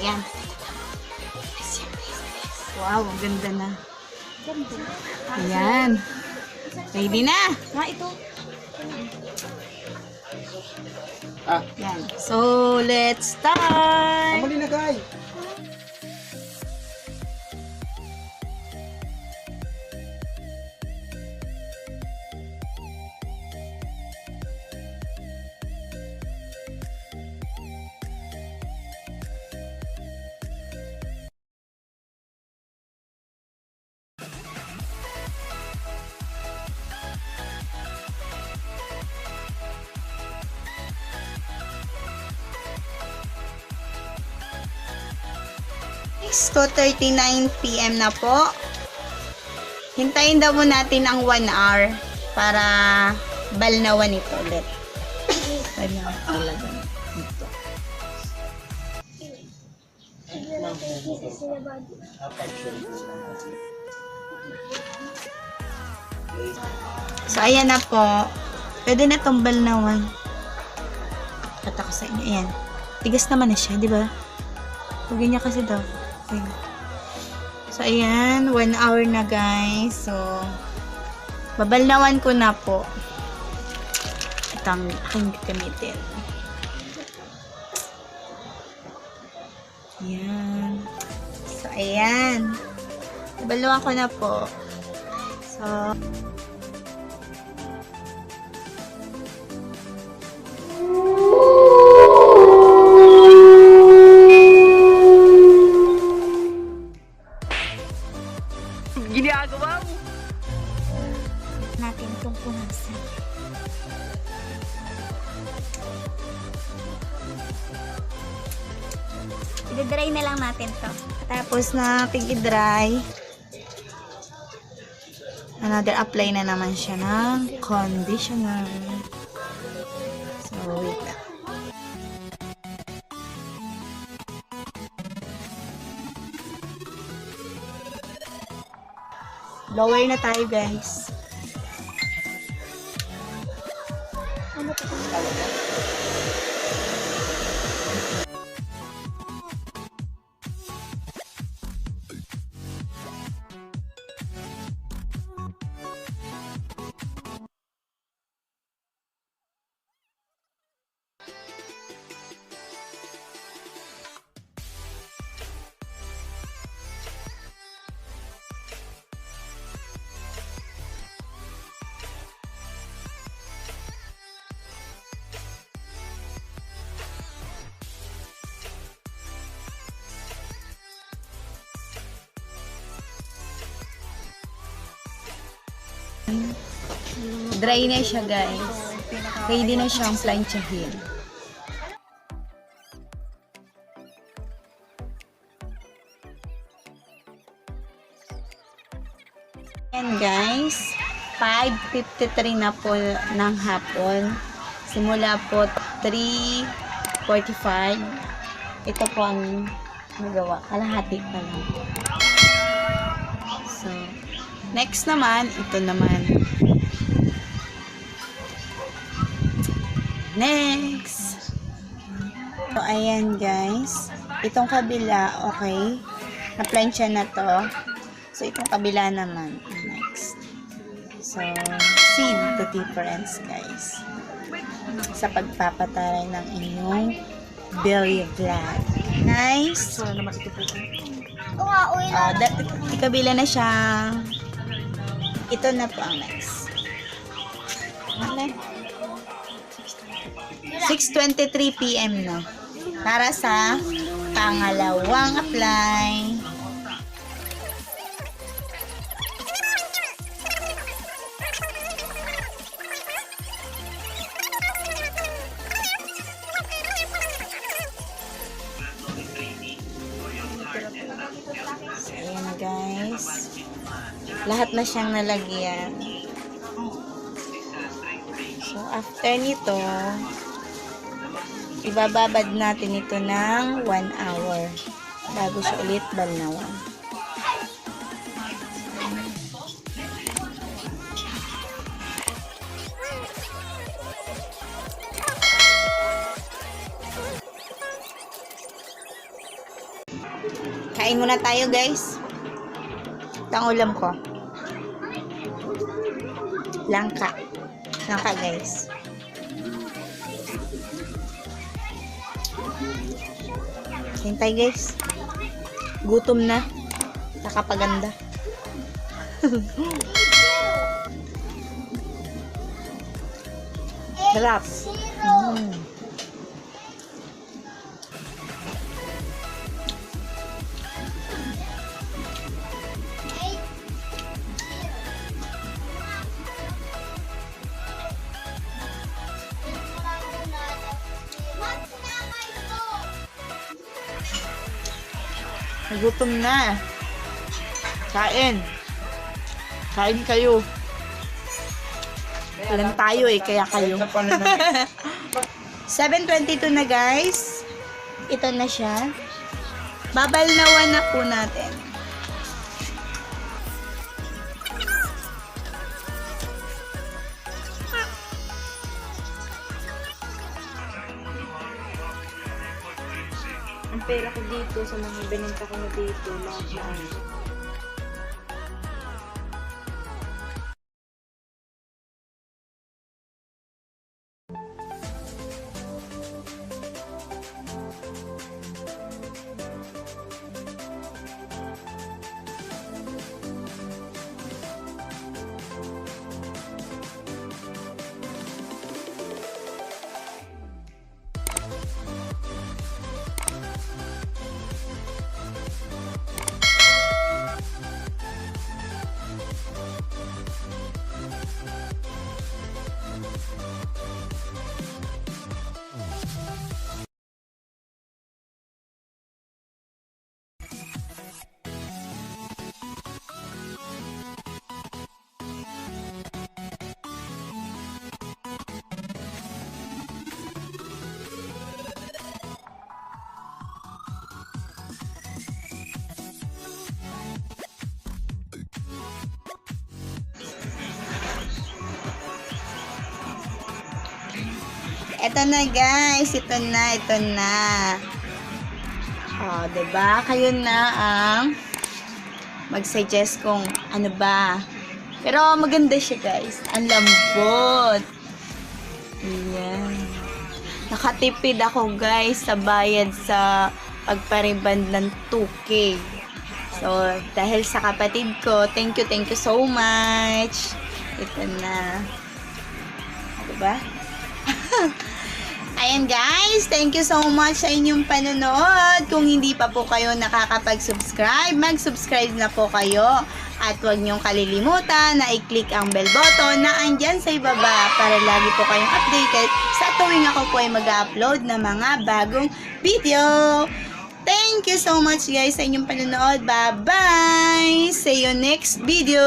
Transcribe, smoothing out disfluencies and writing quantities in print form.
Ayan. Wow, ang ganda na. Ayan. Ready na. Ito. Yan. So, let's start! Muli na, guys! It's 2:39 PM na po. Hintayin daw mo natin ang 1 hour para balnawan ito ulit. Balnawan talaga ito. So, ayan na po. Pwede na itong balnawan. Kata ko sa inyo. Ayan. Tigas naman na siya, di ba? Huwag niya kasi daw. Ayan. So, ayan. 1 hour na, guys. So, babalnawan ko na po. Itang aking gamitin. Ayan. So, ayan. Babalnawan ko na po. So, Ginagawa mo! natin itong punasan. I-dry na lang natin to. Tapos na i-dry, another apply na naman siya ng conditioner. So, wait lang. Lower na tayo, guys. Dry na siya, guys. Ready na siyang planchahin. And guys, 5:53 na po ng hapon. Simula po 3:45. Ito po ang nagawa. Kalahati pa lang. So, next naman, ito naman. Next. So, ayan guys. Itong kabila, okay. Na-plancha na to. So, itong kabila naman. Next. So, see the difference, guys. Sa pagpapataray ng inyong Villavlog. Nice. Kabila na siya. Ito na po ang next. Okay. 6:23 PM na. Para sa pangalawang apply. So, ayan na guys. Lahat na siyang nalagyan. So, after nito, ibababad natin ito ng 1 hour bago siya ulit balnawan. Kain muna tayo, guys. Ito ang ulam ko. Langka. Langka, guys. Kain tayo, guys. Gutom na. Nakapaganda. Sarap. Nagutom na. Kain. Kain kayo. Ilan tayo kaya kayo. 7:22 na, guys. Ito na siya. Babalnawan na po natin. Ang pera ko dito sa mga binenta ko na dito, lahat na ano. Ito na, guys. Ito na. Oh, 'di ba? Kayo na ang mag-suggest kung ano ba. Pero maganda siya, guys. Ang lambot. Ayan. Nakatipid ako, guys, sa bayad sa pagpariband ng 2K. So, dahil sa kapatid ko, thank you so much. Ito na. Diba? Ayan, guys, thank you so much sa inyong panonood. Kung hindi pa po kayo nakakapag-subscribe, mag-subscribe na po kayo. At huwag niyong kalilimutan na i-click ang bell button na andyan sa ibaba para lagi po kayong updated sa tuwing ako po ay mag-upload ng mga bagong video. Thank you so much, guys, sa inyong panonood. Bye-bye! See you next video!